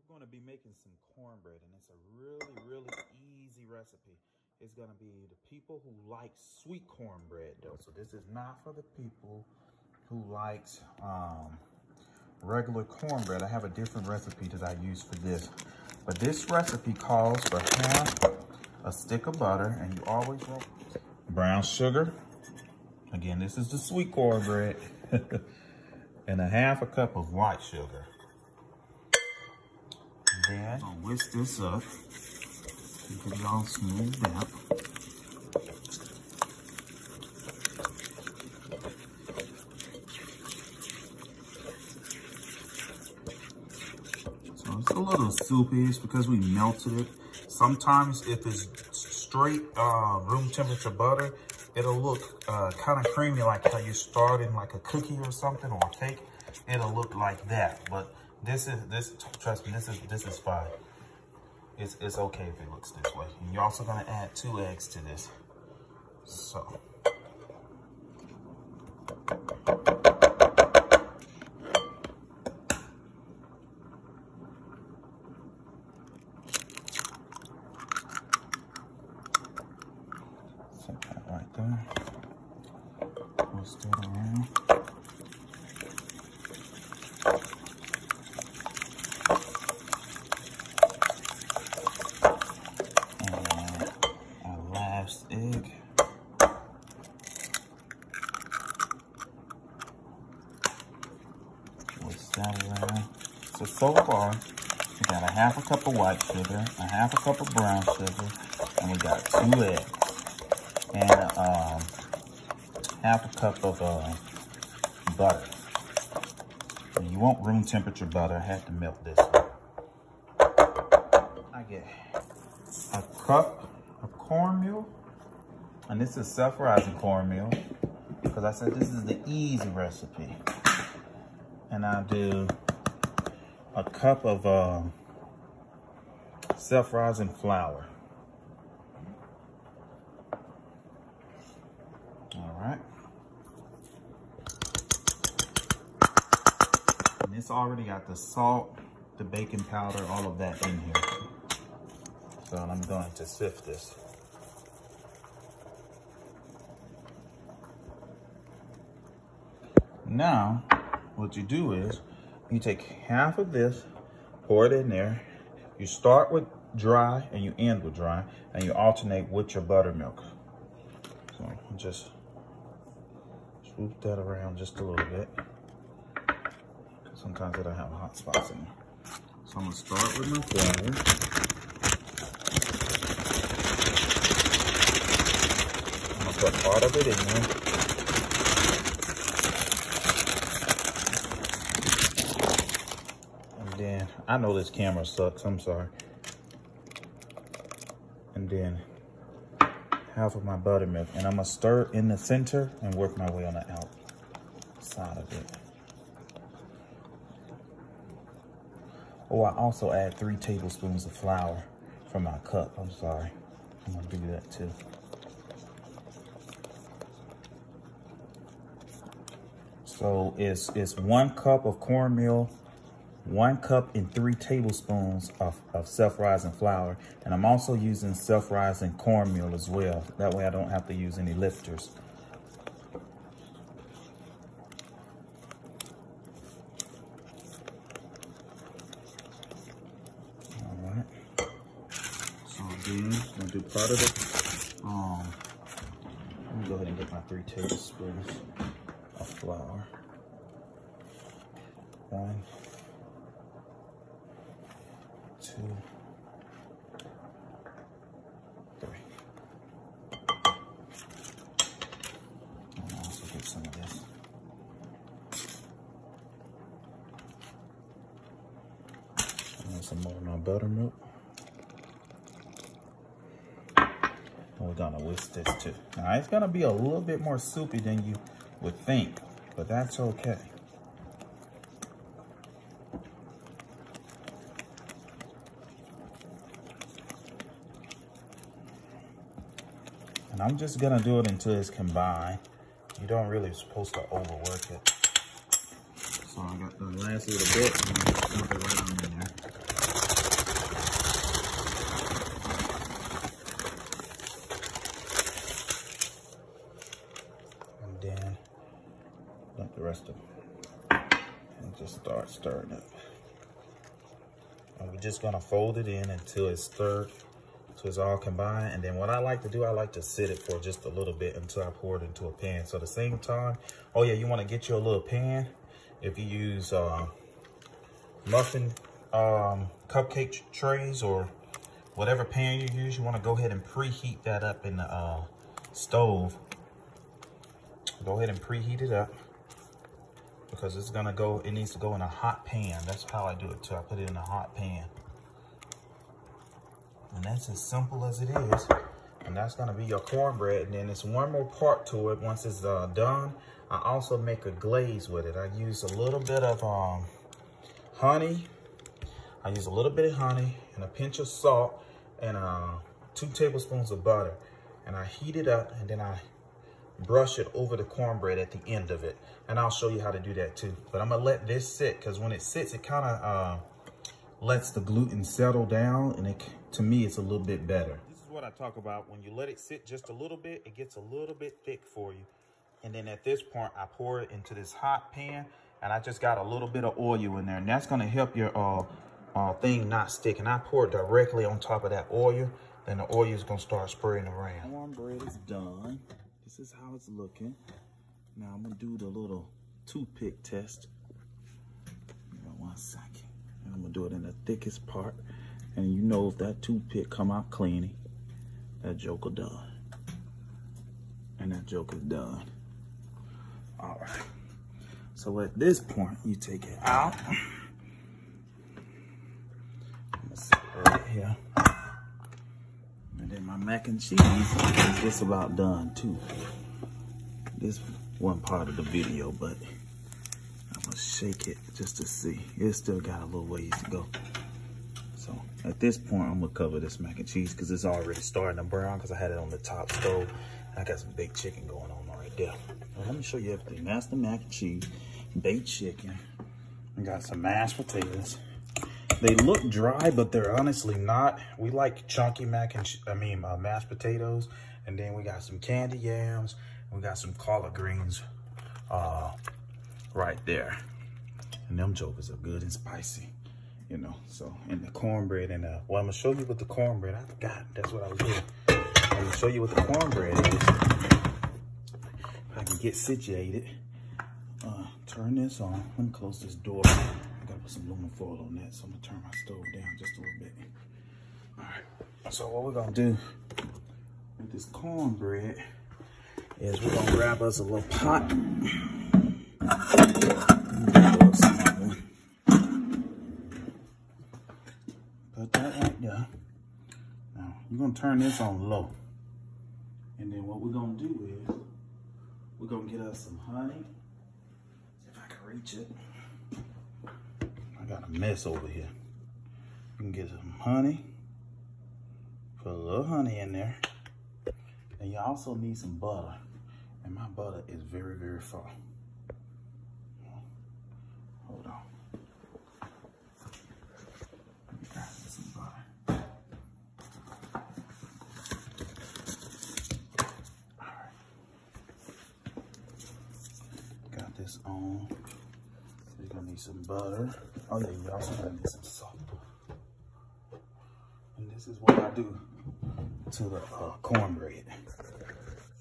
going to be making some cornbread, and it's a really easy recipe. It's going to be the people who like sweet cornbread though. So this is not for the people who likes regular cornbread. I have a different recipe that I use for this. But this recipe calls for half a stick of butter, and you always want brown sugar. Again, this is the sweet cornbread. And a half a cup of white sugar. And then I'll whisk this up. Get it all smoothed out. So it's a little soupy. It's because we melted it. Sometimes if it's straight room temperature butter, it'll look kind of creamy, like how you start in like a cookie or something, or a cake. It'll look like that. But trust me, this is fine. It's okay if it looks this way. And you're also gonna add 2 eggs to this. So. Set that right there. Twist it around. Egg. Twist that around. So far, we got a half a cup of white sugar, a half a cup of brown sugar, and we got 2 eggs, and half a cup of butter. And you want room temperature butter. I had to melt this one. I get a cup of cornmeal. And this is self-rising cornmeal, because I said this is the easy recipe. And I'll do a cup of self-rising flour. All right. And it's already got the salt, the baking powder, all of that in here. So I'm going to sift this. Now, what you do is, you take half of this, pour it in there. You start with dry and you end with dry, and you alternate with your buttermilk. So just swoop that around just a little bit. Sometimes it'll have hot spots in there. So I'm gonna start with my flour. I'm gonna put part of it in there. Then, I know this camera sucks, I'm sorry. And then half of my buttermilk. And I'm gonna stir in the center and work my way on the outside of it. Oh, I also add 3 tablespoons of flour from my cup. I'm sorry. I'm gonna do that too. So it's 1 cup of cornmeal, 1 cup and 3 tablespoons of self-rising flour. And I'm also using self-rising cornmeal as well. That way I don't have to use any lifters. All right. So again, I'm gonna do part of it. Let me go ahead and get my 3 tablespoons of flour. 1, 2, 3. And I'll also get some of this. And some more of my buttermilk. And we're gonna whisk this too. Now it's gonna be a little bit more soupy than you would think, but that's okay. And I'm just gonna do it until it's combined. You don't really supposed to overwork it. So I got the last little bit, and I'm just dump it right on in there. the rest of it. And just start stirring up. And we're just gonna fold it in until it's stirred, so it's all combined. And then what I like to do, I like to sit it for just a little bit until I pour it into a pan. So at the same time, oh yeah, you wanna get you a little pan. If you use muffin cupcake trays or whatever pan you use, you wanna go ahead and preheat that up in the stove. Go ahead and preheat it up because it's gonna go, it needs to go in a hot pan. That's how I do it too. I put it in a hot pan. And that's as simple as it is. And that's gonna be your cornbread. And then there's one more part to it. Once it's done, I also make a glaze with it. I use a little bit of honey. I use a little bit of honey and a pinch of salt and 2 tablespoons of butter. And I heat it up and then I brush it over the cornbread at the end of it. And I'll show you how to do that too. But I'm gonna let this sit because when it sits, it kind of lets the gluten settle down, and to me, it's a little bit better. This is what I talk about. When you let it sit just a little bit, it gets a little bit thick for you. And then at this point, I pour it into this hot pan, and I just got a little bit of oil in there, and that's gonna help your thing not stick. And I pour it directly on top of that oil, then the oil is gonna start spraying around. Cornbread is done. This is how it's looking. Now I'm gonna do the little toothpick test. One second. And I'm gonna do it in the thickest part. And you know if that toothpick come out clean, that joker done. And that joker's done. All right. So at this point, you take it out. I'm gonna sit right here. And then my mac and cheese is just about done too. This one part of the video, but I'm gonna shake it just to see. It still got a little ways to go. So at this point, I'm gonna cover this mac and cheese because it's already starting to brown because I had it on the top stove. I got some baked chicken going on right there. Well, let me show you everything. That's the mac and cheese, baked chicken. I got some mashed potatoes. They look dry, but they're honestly not. We like chunky mashed potatoes. And then we got some candy yams. We got some collard greens right there. And them jokers are good and spicy, you know. So, and the cornbread and well, I'm gonna show you what the cornbread, I forgot, that's what I was doing. I'm gonna show you what the cornbread is. If I can get situated. Turn this on. Let me close this door. Gotta put some aluminum foil on that, so I'm gonna turn my stove down just a little bit. All right, so what we're gonna do with this cornbread is we're gonna grab us a little pot. Put that right there. Now, you're gonna turn this on low. And then what we're gonna do is, we're gonna get us some honey. If I can reach it. I got a mess over here. You can get some honey. Put a little honey in there. And you also need some butter. And my butter is very, very full. Hold on. Let me grab some butter. All right. Got this on. You're gonna need some butter. Oh yeah, you also gonna need some salt. And this is what I do to the cornbread.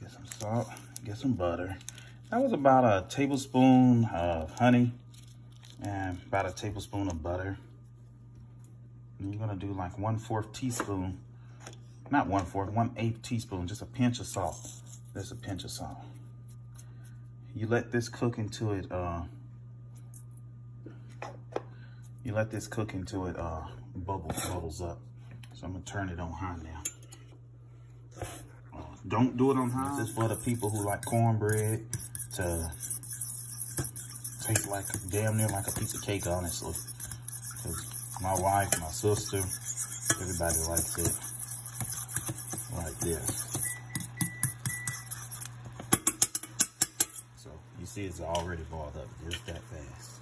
Get some salt, get some butter. That was about a tablespoon of honey and about a tablespoon of butter. And you're gonna do like 1/4 teaspoon, not 1/4, 1/8 teaspoon, just a pinch of salt. That's a pinch of salt. You let this cook into it, bubbles up. So I'm gonna turn it on high now. Don't do it on high. This is for the people who like cornbread to taste like damn near like a piece of cake, honestly. Because my wife, my sister, everybody likes it like this. So you see it's already boiled up just that fast.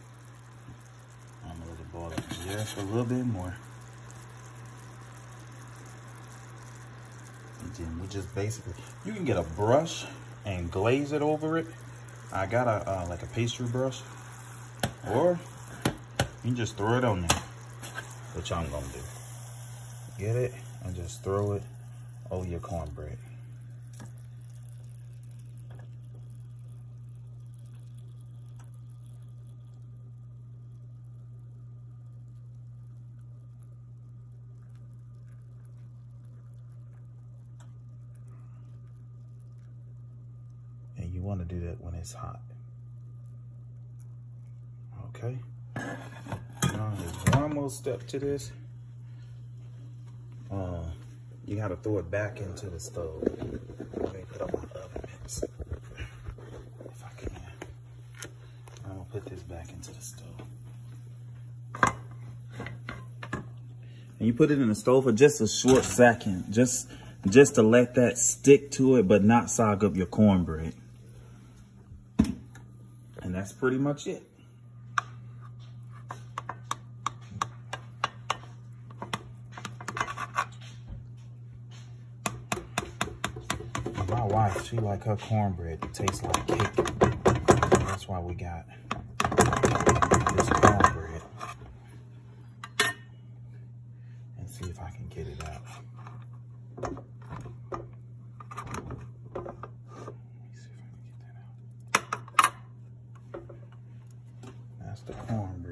I'm gonna let it boil up just a little bit more. And then we just basically, you can get a brush and glaze it over it. I got a like a pastry brush, or you can just throw it on there, which I'm gonna do. Get it and just throw it over your cornbread. And you want to do that when it's hot. Okay. Now there's one more step to this. You got to throw it back into the stove. Let me put up my oven mitts, if I can. I'm gonna put this back into the stove. And you put it in the stove for just a short second, just to let that stick to it, but not sog up your cornbread. And that's pretty much it. My wife, she like her cornbread to taste like cake. That's why we got this cornbread. And see if I can get it out. Let me see if I can get that out. That's the cornbread.